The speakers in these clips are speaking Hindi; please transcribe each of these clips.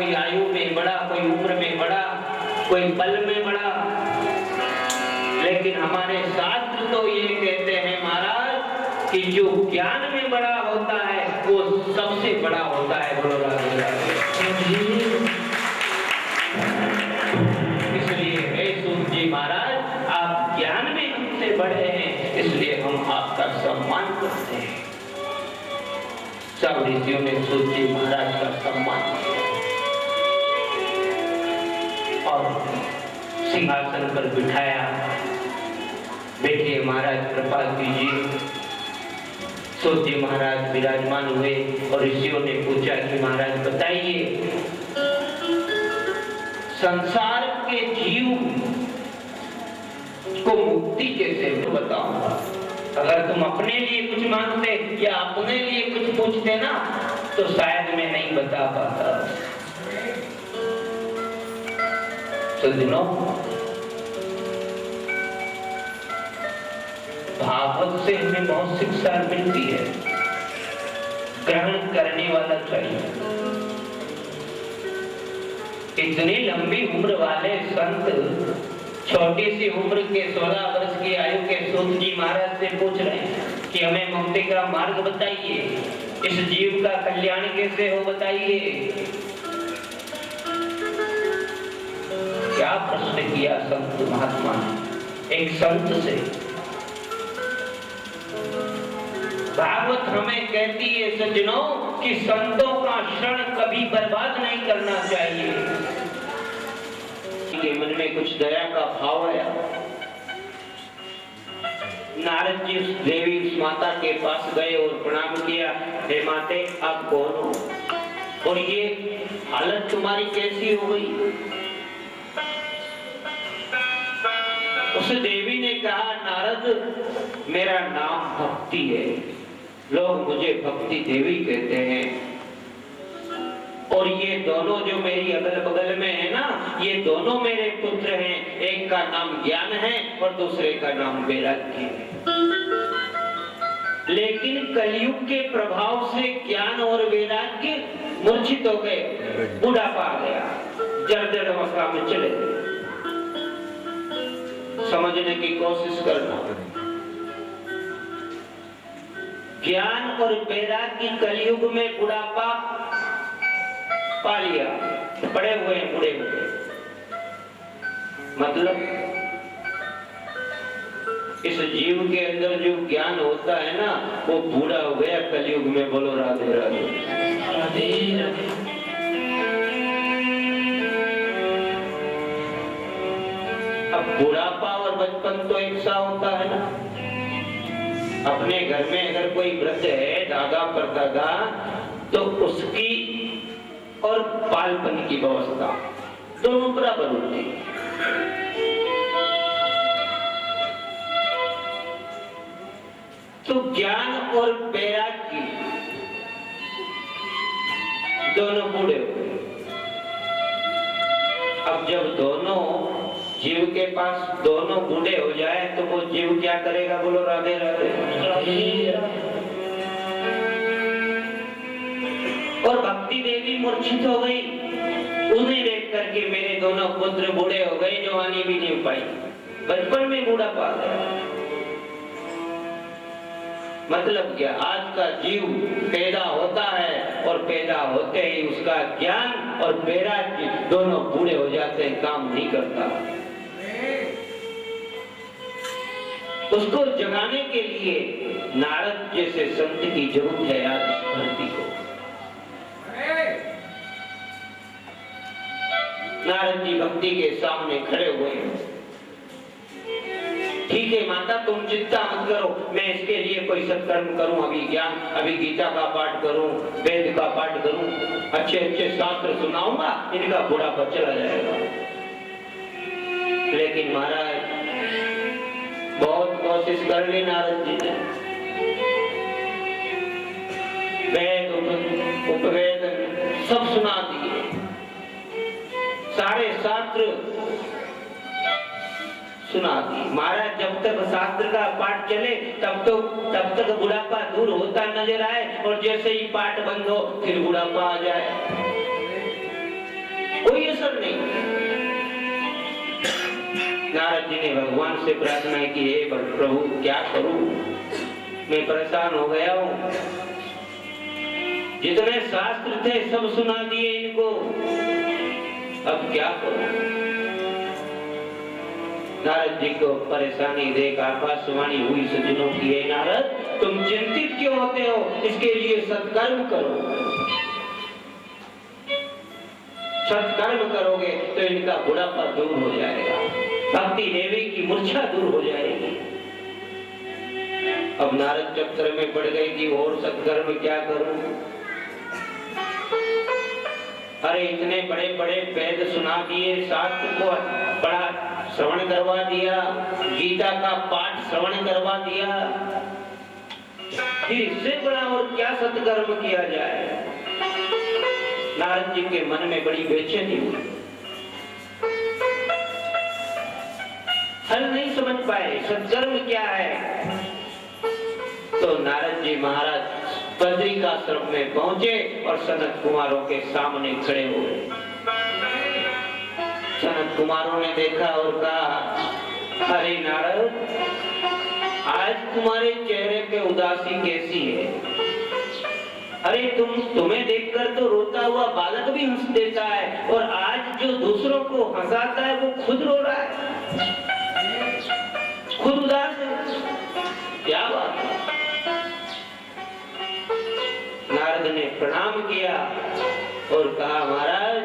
कोई आयु में बड़ा, कोई उम्र में बड़ा, कोई बल में बड़ा, लेकिन हमारे शास्त्र तो ये कहते हैं महाराज कि जो ज्ञान में बड़ा होता है वो सबसे बड़ा होता है। बोलो राधे राधे। इसलिए हे सूत जी महाराज, आप ज्ञान में हमसे बड़े हैं, इसलिए हम आपका सम्मान करते हैं। सब ऋषियों ने सूत जी महाराज का सम्मान किया और सिंहासन पर बिठाया। बैठिए महाराज, कृपा कीजिए। सूत जी महाराज विराजमान हुए और ऋषियों ने पूछा कि महाराज बताइए, संसार के जीव को मुक्ति कैसे बताओ। अगर तुम अपने लिए कुछ मांगते या अपने लिए कुछ पूछते ना तो शायद मैं नहीं बता पाता। सज्जनों, भागवत से हमें बहुत शिक्षा मिलती है। ग्रहण करने वाला चाहिए। इतनी लंबी उम्र वाले संत छोटी सी उम्र के 16 वर्ष की आयु के सूत जी महाराज से पूछ रहे हैं कि हमें मुक्ति का मार्ग बताइए, इस जीव का कल्याण कैसे हो बताइए। क्या प्रश्न किया संत महात्मा ने एक संत से। भागवत हमें कहती है सज्जनों कि संतों का क्षण कभी बर्बाद नहीं करना चाहिए। के मन में कुछ दया का भाव आया। नारद जी उस देवी, उस माता के पास गए और प्रणाम किया। हे माते, आप कौन हो और ये हालत तुम्हारी कैसी हो गई। उस देवी ने कहा, नारद, मेरा नाम भक्ति है, लोग मुझे भक्ति देवी कहते हैं। और ये दोनों जो मेरी अगल बगल में है ना, ये दोनों मेरे पुत्र हैं। एक का नाम ज्ञान है और दूसरे का नाम वैराग्य है। लेकिन कलयुग के प्रभाव से ज्ञान और वैराग्य मूर्छित हो गए, बुढ़ापा आ गया, जर्जर अवस्था में चले गए। समझने की कोशिश करना। ज्ञान और वैराग्य कलयुग में बुढ़ापा पा लिया, पड़े हुए हैं, बुढ़े हुए। मतलब इस जीव के अंदर जो ज्ञान होता है ना, वो बूढ़ा हो गया कलयुग में। बोलो राधे राधे। राधे राधे। अब बुढ़ापा और बचपन तो एक सा होता है ना। अपने घर में अगर कोई वृद्ध है, दादा परदादा, तो उसकी और बालपन की व्यवस्था दोनों बराबर होती है। तो ज्ञान और वैराग्य दोनों बूढ़े हो गए। अब जब दोनों जीव के पास दोनों बूढ़े हो जाए तो वो जीव क्या करेगा। बोलो राधे राधे। और भक्ति देवी मूर्छित हो गई। उन्हें देख करके मेरे दोनों पुत्र बूढ़े हो गए, जवानी भी नहीं पाई, बचपन में बूढ़ा पा गया। मतलब क्या, आज का जीव पैदा होता है और पैदा होते ही उसका ज्ञान और वैराग्य दोनों बूढ़े हो जाते हैं, काम नहीं करता। उसको जगाने के लिए नारद जैसे संत की जरूरत है आज इस धरती को। नारद जी भक्ति के सामने खड़े हुए। ठीक है माता, तुम चिंता मत करो, मैं इसके लिए कोई सत्कर्म करूं, अभी ज्ञान, अभी गीता का पाठ करूं, वेद का पाठ करूं, अच्छे अच्छे शास्त्र सुनाऊंगा, इनका बुढ़ापा चला जाएगा। लेकिन महाराज बहुत कोशिश कर ली नारद जी ने, वेद उपवेद सब सुना दिए, सारे शास्त्र सुना दी। महाराज जब तक शास्त्र का पाठ चले तब तक बुढ़ापा दूर होता नजर आए, और जैसे ही पाठ बंद हो फिर बुढ़ापा आ जाए। कोई असर नहीं। नारद जी ने भगवान से प्रार्थना की, हे प्रभु क्या करूं, मैं परेशान हो गया हूं, जितने शास्त्र थे सब सुना दिए इनको, अब क्या करूं। नारद जी को परेशानी देख आकाशवाणी हुई सज्जनों की, हे नारद तुम चिंतित क्यों होते हो, इसके लिए सत्कर्म करो। सत्कर्म करोगे तो इनका बुढ़ापा दूर हो जाएगा, भक्ति देवी की मूर्छा दूर हो जाएगी। अब नारद चक्कर में पड़ गई कि और सत्कर्म क्या करूं। अरे इतने बड़े बड़े वेद सुना दिए, शास्त्र को पढ़ा श्रवण करवा दिया, गीता का पाठ श्रवण करवा दिया, इससे बड़ा और क्या सत्कर्म किया जाए। नारद जी के मन में बड़ी बेचैनी हुई, हल नहीं समझ पाए सत्कर्म क्या है। तो नारद जी महाराज बद्रिकाश्रम में पहुंचे और सनत कुमारों के सामने खड़े हुए। सनत कुमारों ने देखा और कहा, अरे नारद आज तुम्हारे चेहरे पे उदासी कैसी है। अरे तुम्हें देखकर तो रोता हुआ बालक भी हंस देता है, और आज जो दूसरों को हंसाता है वो खुद रो रहा है, खुद उदास है, क्या बात है। नारद ने प्रणाम किया और कहा, महाराज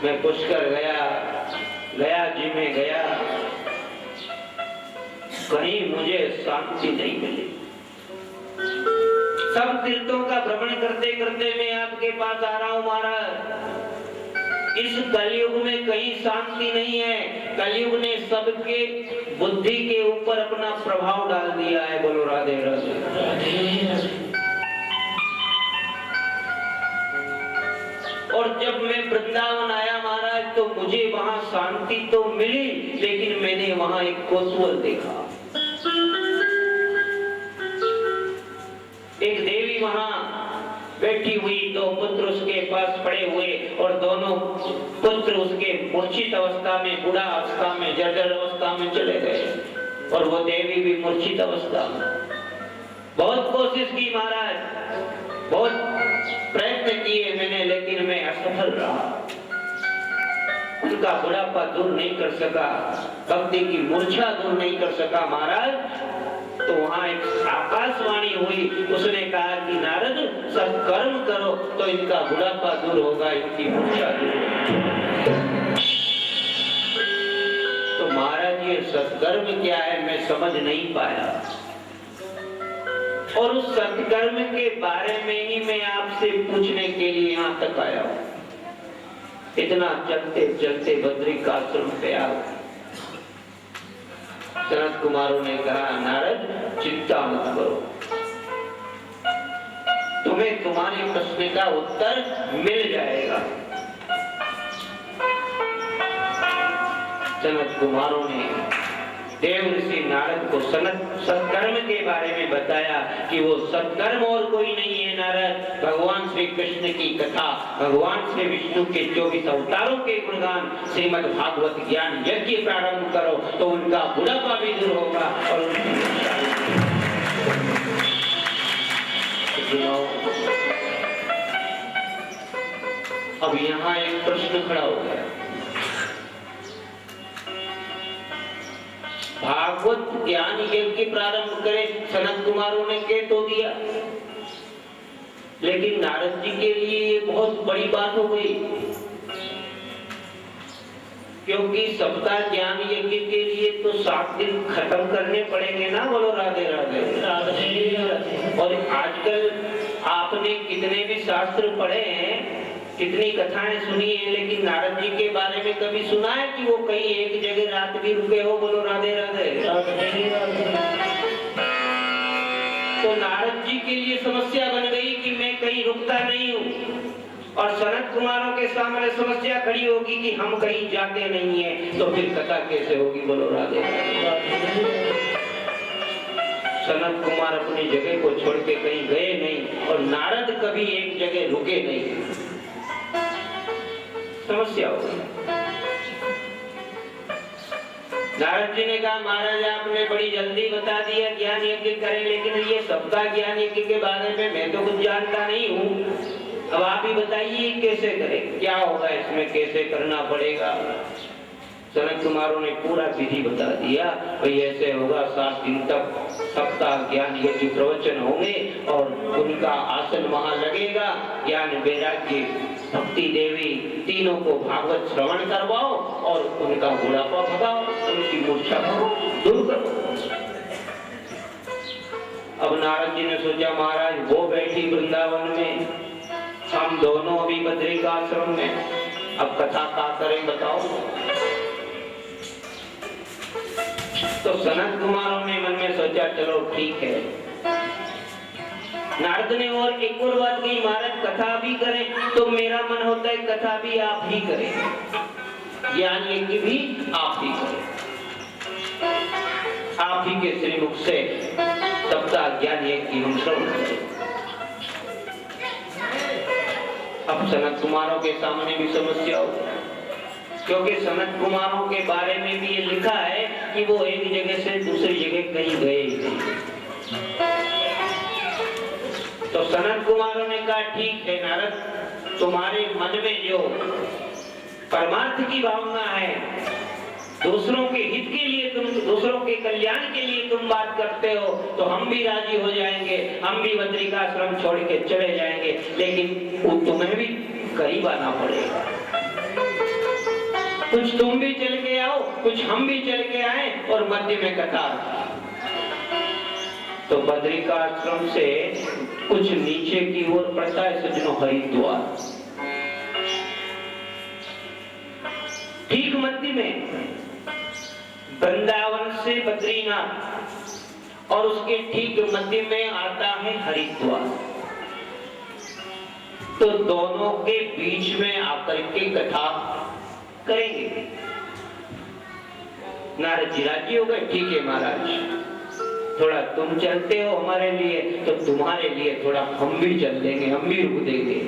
मैं पुष्कर गया जी में गया, कहीं मुझे शांति नहीं मिली। सब तीर्थों का भ्रमण करते करते मैं आपके पास आ रहा हूं महाराज। इस कलयुग में कहीं शांति नहीं है, कलयुग ने सबके बुद्धि के ऊपर अपना प्रभाव डाल दिया है। बोलो राधे राधे। और जब मैं वृंदावन आया महाराज तो मुझे वहां शांति तो मिली, लेकिन मैंने वहां एक कोतूहल देखा। एक देवी वहां बैठी हुई, दो पुत्र उसके पास पड़े हुए, और दोनों पुत्र उसके मूर्छित अवस्था में, बूढ़ा अवस्था में, जर्जर अवस्था में चले गए, और वो देवी भी मूर्छित अवस्था में। बहुत कोशिश की महाराज, बहुत प्रयत्न किए मैंने, लेकिन मैं असफल रहा। उनका बुढ़ापा दूर नहीं कर सका, भक्ति की मूर्छा दूर नहीं कर सका महाराज। तो वहां एक आकाशवाणी हुई, उसने कहा कि नारद सत्कर्म करो तो इनका बुढ़ापा दूर होगा, इनकी मूर्छा दूर होगी। तो महाराज ये सत्कर्म क्या है मैं समझ नहीं पाया, और उस सत्कर्म के बारे में ही मैं आपसे पूछने के लिए यहाँ तक आया हूँ। इतना चलते चलते बद्रिकाश्रम पे आ गए। सनत कुमारों ने कहा, नारद चिंता मत करो, तुम्हें तुम्हारे प्रश्न का उत्तर मिल जाएगा। सनत कुमारों ने देव ऋषि नारद को सत्कर्म के बारे में बताया कि वो सत्कर्म और कोई नहीं है नारद, भगवान श्री कृष्ण की कथा, भगवान श्री विष्णु के 24 अवतारों के गुणगान, श्रीमद् भागवत ज्ञान यज्ञ प्रारंभ करो तो उनका बुढ़ापा भी दूर होगा और उनकी अब यहाँ एक प्रश्न खड़ा हो गया। भागवत ज्ञान यज्ञ प्रारंभ करे, सनत कुमारों ने कह तो दिया, लेकिन नारद जी के लिए ये बहुत बड़ी बात हो गई, क्योंकि सप्ताह ज्ञान यज्ञ के लिए तो 7 दिन खत्म करने पड़ेंगे ना। बोलो राधे राधे। और आजकल आपने कितने भी शास्त्र पढ़े हैं, कितनी कथाएं सुनी है, लेकिन नारद जी के बारे में कभी सुना है कि वो कहीं एक जगह रात भी रुके हो? बोलो राधे राधे। तो नारद जी के लिए समस्या बन गई कि मैं कहीं रुकता नहीं हूँ, और सनत कुमारों के सामने समस्या खड़ी होगी कि हम कहीं जाते नहीं है, तो फिर कथा कैसे होगी? बोलो राधे राधे। सनत कुमार अपनी जगह को छोड़ के कहीं गए नहीं, और नारद कभी एक जगह रुके नहीं। समस्या हो गई। नारद जी ने कहा महाराज आपने बड़ी जल्दी बता दिया ज्ञान यज्ञ करें, लेकिन ये सबका ज्ञान यज्ञ के बारे में मैं तो कुछ जानता नहीं हूँ। अब आप ही बताइए कैसे करें, क्या होगा इसमें, कैसे करना पड़ेगा। सनत कुमारों ने पूरा विधि बता दिया, भाई ऐसे होगा, 7 दिन तक सप्ताह ज्ञान यज्ञ प्रवचन होंगे और उनका आसन वहां लगेगा। ज्ञान वैराग्य भक्ति देवी तीनों को भागवत श्रवण करवाओ और उनका बुढ़ापा भगाओ, उनकी मूर्छा दूर करो। अब नारद जी ने सोचा महाराज वो बैठी वृंदावन में, हम दोनों अभी बद्री का आश्रम में, अब कथा क्या करें बताओ। तो सनत कुमारों ने मन में सोचा चलो ठीक है। नारद ने और एक और बात कही, महाराज कथा भी करें, तो मेरा मन होता है कथा भी आप ही करें, ज्ञान यज्ञ भी आप ही करें, आप ही के श्रीमुख से सप्ताह ज्ञान यज्ञ हम श्रवण करें। अब सनत कुमारों के सामने भी समस्या हो, क्योंकि सनत कुमारों के बारे में भी ये लिखा है कि वो एक जगह से दूसरी जगह कहीं गए नहीं। तो सनत कुमारों ने कहा ठीक है नारद, तुम्हारे मन में जो परमार्थ की भावना है, दूसरों के हित के लिए तुम, दूसरों के कल्याण के लिए तुम बात करते हो, तो हम भी राजी हो जाएंगे, हम भी बद्रिकाश्रम छोड़ के चले जाएंगे, लेकिन तुम्हें भी करीब आना पड़ेगा। कुछ तुम भी चल के आओ, कुछ हम भी चल के आए और मध्य में कतार। तो बद्रिकाश्रम से कुछ नीचे की ओर पड़ता है सज्जनों हरिद्वार, ठीक मध्य में वृंदावन से बद्रीनाथ और उसके ठीक मध्य में आता है हरिद्वार। तो दोनों के बीच में आकर के कथा करेंगे। नारद जी राजी हो गए, ठीक है महाराज, थोड़ा तुम चलते हो हमारे लिए, तो तुम्हारे लिए थोड़ा हम भी चल देंगे, हम भी रुक देंगे।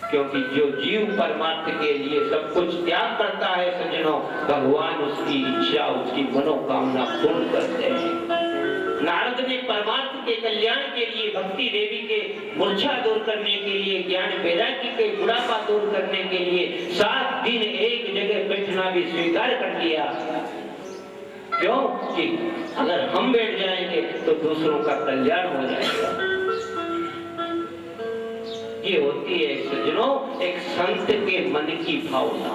क्योंकि जो जीव परमार्थ के लिए सब कुछ त्याग करता है सज्जनों, भगवान उसकी इच्छा, उसकी मनोकामना पूर्ण करते हैं। नारद ने परमार्थ के कल्याण के लिए, भक्ति देवी के मूर्छा दूर करने के लिए, ज्ञान वैराग्य के बुढ़ापा दूर करने के लिए 7 दिन एक जगह बैठना भी स्वीकार कर लिया। क्यों कि अगर हम बैठ जाएंगे तो दूसरों का कल्याण हो जाएगा। ये होती है सज्जनों एक संत के मन की भावना।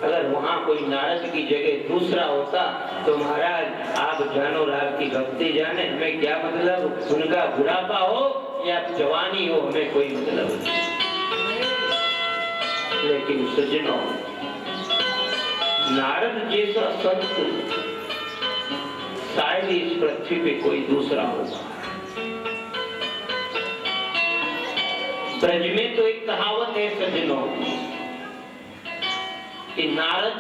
अगर वहां कोई नारद की जगह दूसरा होता तो महाराज आप जानो, आपकी भक्ति जाने, हमें क्या मतलब, उनका बुढ़ापा हो या जवानी हो, हमें कोई मतलब नहीं। लेकिन सज्जनों नारद जैसा संत शायद इस पृथ्वी पे कोई दूसरा होगा। ब्रज में तो एक कहावत है सज्जनों कि नारद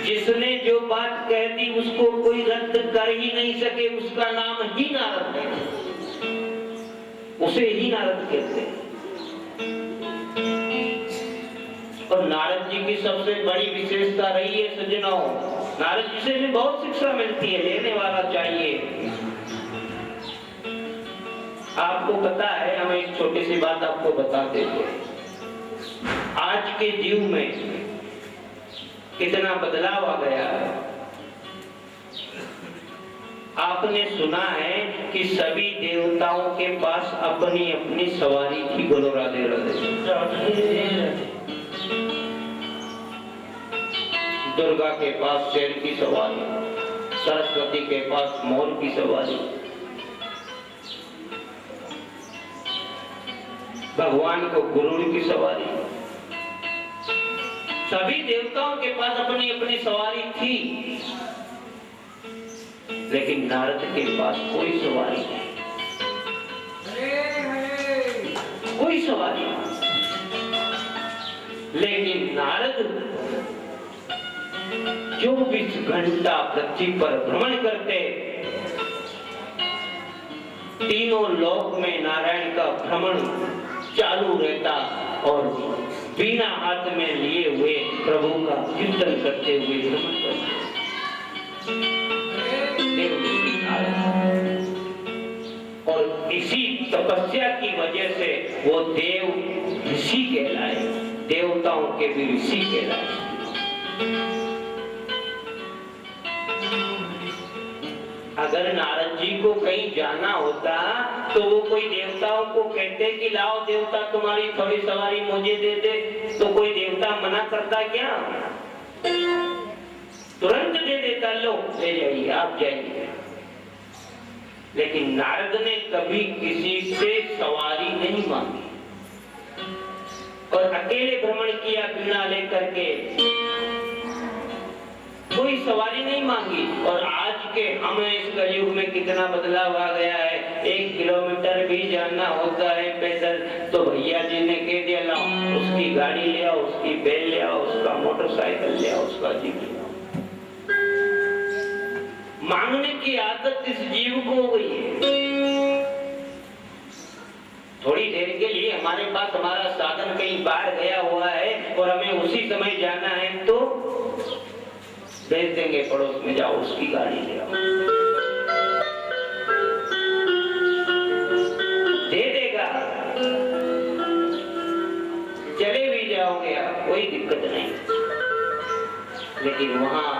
जिसने जो बात कह दी उसको कोई रद्द कर ही नहीं सके, उसका नाम ही नारद है, उसे ही नारद कहते हैं। और नारद जी की सबसे बड़ी विशेषता रही है सज्जनों, नारद जी से भी बहुत शिक्षा मिलती है, लेने वाला चाहिए। आपको पता है, हम एक छोटी सी बात आपको बता देते हैं, आज के जीव में कितना बदलाव आ गया है। आपने सुना है कि सभी देवताओं के पास अपनी अपनी सवारी थी। बोलो राधे राधे। दुर्गा के पास शेर की सवारी, सरस्वती के पास मोर की सवारी, भगवान को गरुड़ की सवारी, सभी देवताओं के पास अपनी अपनी सवारी थी, लेकिन नारद के पास कोई सवारी नहीं, कोई सवारी नहीं। लेकिन नारद 24 घंटा पृथ्वी पर भ्रमण करते, तीनों लोक में नारायण का भ्रमण चालू रहता और बिना हाथ में लिए हुए प्रभु का चिंतन करते हुए भ्रमण करते। और इसी तपस्या की वजह से वो देव ऋषि कहलाए, देवताओं के भी ऋषि कहलाए। अगर नारद जी को कहीं जाना होता तो वो कोई देवताओं को कहते कि लाओ देवता तुम्हारी थोड़ी सवारी मुझे दे दे, तो कोई देवता मना करता क्या? तुरंत दे देता, लो ले जाइए, आप जाइए। लेकिन नारद ने कभी किसी से सवारी नहीं मांगी और अकेले भ्रमण किया बिना लेकर के, कोई सवारी नहीं मांगी। और आज के हमें इस कलयुग में कितना बदलाव आ गया है। 1 किलोमीटर भी जाना होता है पैदल तो भैया जी ने कह दिया लाओ, उसकी गाड़ी ले आओ, उसकी बैल ले आओ, उसका मोटरसाइकिल ले आओ, उसका जीप ले आओ। मांगने की आदत इस जीव को हो गई है। थोड़ी देर के लिए हमारे पास हमारा साधन कहीं बाहर गया हुआ है और हमें उसी समय जाना है तो भेज देंगे पड़ोस में, जाओ उसकी गाड़ी ले आओ, दे देगा, चले भी जाओगे आप, कोई दिक्कत नहीं। लेकिन वहां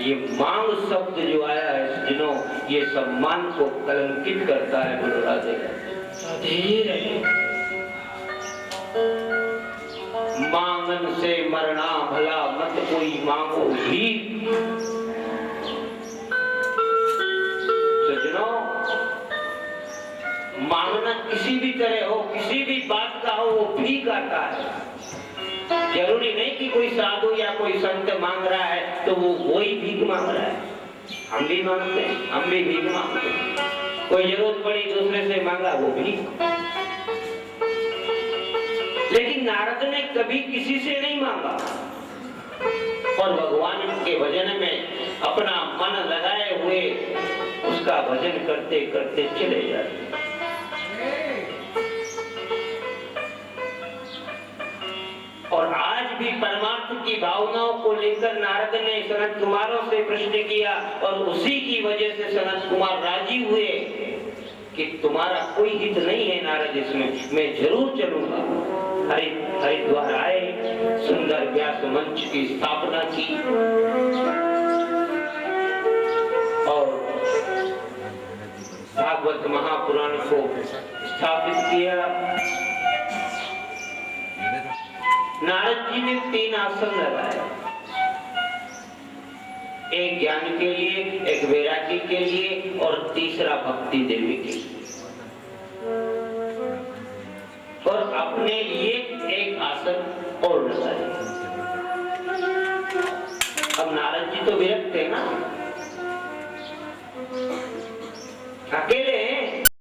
ये मांग शब्द जो आया है दिनों, ये सम्मान को कलंकित करता है। बोलो राधे राधे। मांगन से मरना भला मत कोई मांगो भी। सज्जनों, मांगना किसी भी तरह हो, किसी भी बात का हो, वो भीख आता है। जरूरी नहीं कि कोई साधु या कोई संत मांग रहा है तो वो वही भीख मांग रहा है। हम भी मांगते हैं, हम भी भीख मांगते हैं। कोई जरूरत पड़ी दूसरे से मांगा, वो भीख। लेकिन नारद ने कभी किसी से नहीं मांगा और भगवान के भजन में अपना मन लगाए हुए उसका भजन करते करते चले जाते। और आज भी परमार्थ की भावनाओं को लेकर नारद ने सनत कुमारों से प्रश्न किया और उसी की वजह से सनत कुमार राजी हुए कि तुम्हारा कोई हित नहीं है नारद, इसमें मैं जरूर चलूंगा। हरिद्वार आए, सुंदर व्यास मंच की स्थापना की और भागवत महापुराण को स्थापित किया। नारद जी ने 3 आसन लगाए, एक ज्ञान के लिए, एक वैराग्य के लिए और तीसरा भक्ति देवी के लिए। और अपने लिए एक आसन और लगाए। अब नारद जी तो विरक्त है ना, अकेले